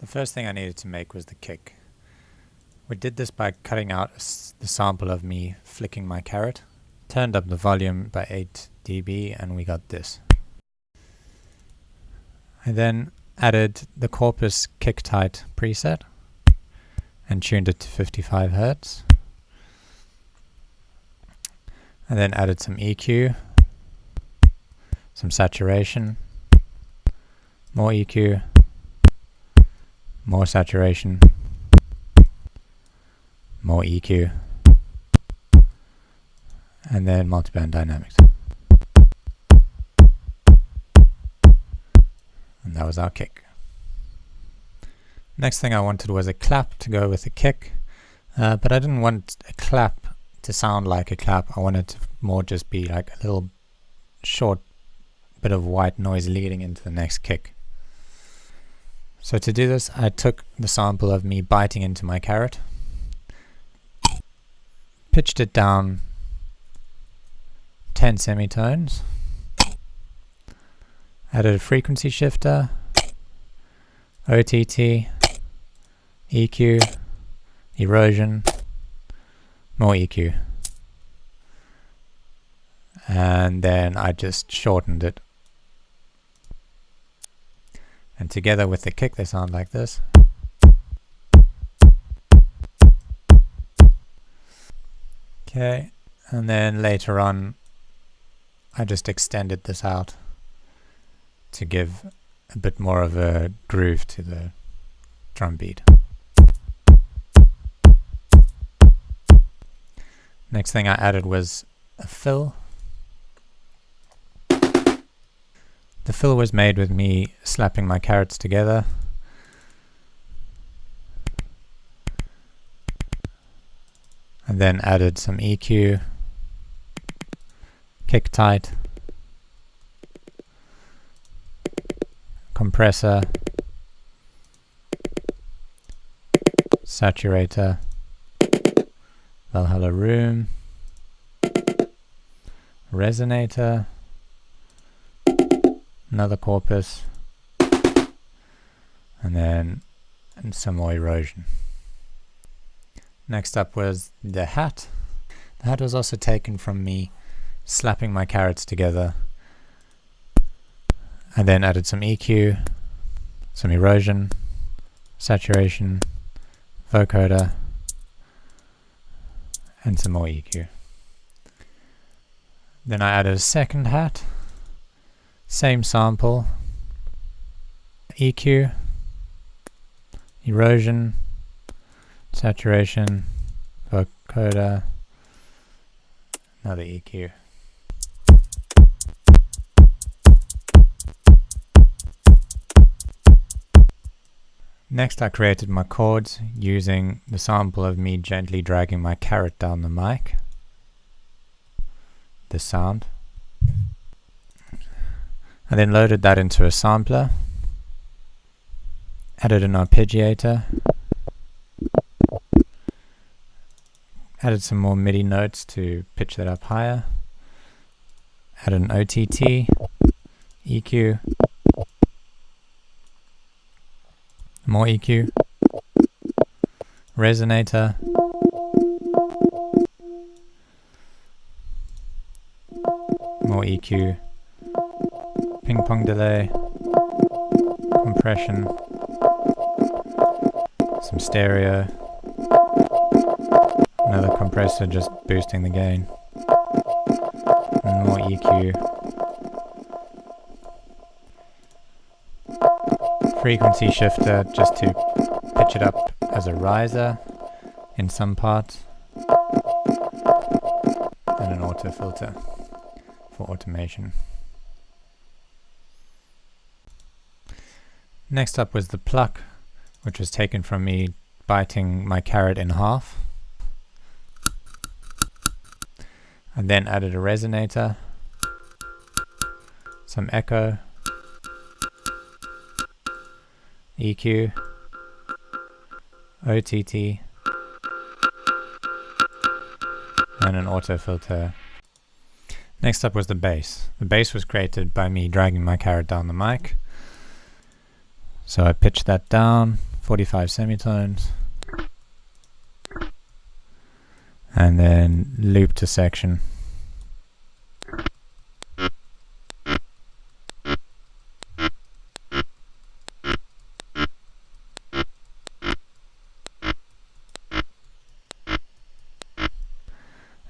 The first thing I needed to make was the kick. We did this by cutting out the sample of me flicking my carrot, turned up the volume by 8 dB, and we got this. I then added the Corpus Kick Tight preset and tuned it to 55 Hz. I then added some EQ, some saturation, more EQ, more saturation, more EQ, and then multiband dynamics. And that was our kick. Next thing I wanted was a clap to go with the kick, but I didn't want a clap to sound like a clap. I wanted to more just be like a little short bit of white noise leading into the next kick. So to do this, I took the sample of me biting into my carrot, pitched it down 10 semitones, added a frequency shifter, OTT, EQ, erosion, more EQ, and then I just shortened it. And together with the kick they sound like this. Okay, and then later on I just extended this out to give a bit more of a groove to the drum beat. Next thing I added was a fill. The fill was made with me slapping my carrots together. And then added some EQ, kick tight, compressor, saturator, Valhalla Room, resonator, another corpus, and then some more erosion. Next up was the hat. The hat was also taken from me slapping my carrots together. I then added some EQ, some erosion, saturation, vocoder, and some more EQ. Then I added a second hat, same sample, EQ, erosion, saturation, vocoder, another EQ. Next I created my chords using the sample of me gently dragging my carrot down the mic. This sound. I then loaded that into a sampler, added an arpeggiator, added some more MIDI notes to pitch that up higher, added an OTT, EQ, more EQ, resonator, more EQ, ping pong delay, compression, some stereo, another compressor just boosting the gain, and more EQ, frequency shifter just to pitch it up as a riser in some parts, and an auto filter for automation. Next up was the pluck, which was taken from me biting my carrot in half. I then added a resonator, some echo, EQ, OTT, and an auto filter. Next up was the bass. The bass was created by me dragging my carrot down the mic. So I pitched that down 45 semitones, and then loop to section.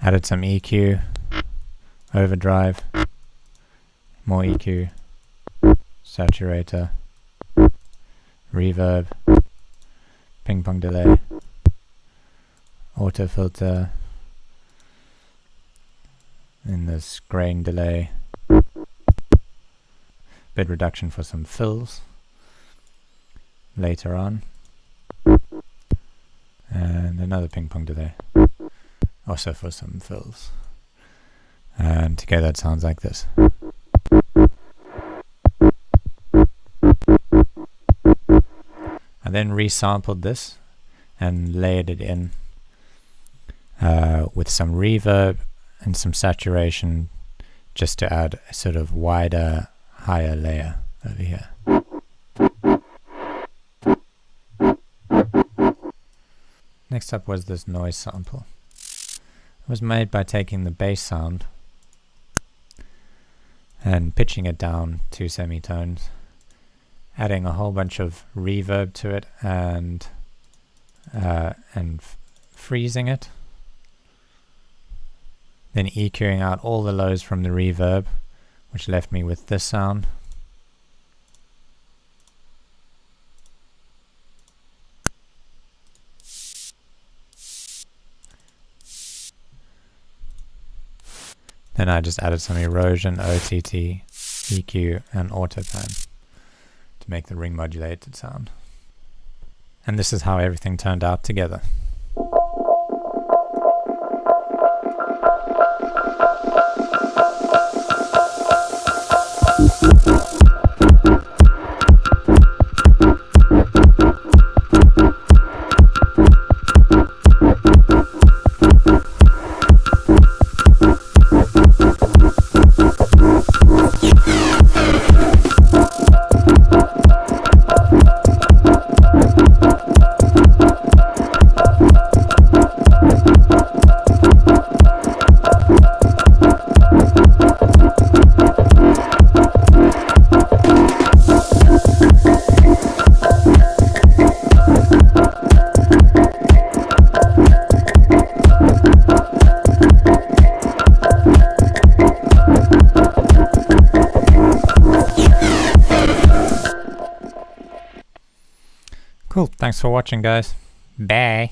Added some EQ, overdrive, more EQ, saturator, reverb, ping pong delay, auto filter, in this grain delay, bit reduction for some fills later on, and another ping pong delay also for some fills, and together it sounds like this. I then resampled this and layered it in with some reverb and some saturation, just to add a sort of wider, higher layer over here. Next up was this noise sample. It was made by taking the bass sound and pitching it down 2 semitones, adding a whole bunch of reverb to it and freezing it, then EQing out all the lows from the reverb, which left me with this sound. Then I just added some erosion, OTT, EQ, and autopan to make the ring modulated sound. And this is how everything turned out together. Cool, thanks for watching guys. Bye.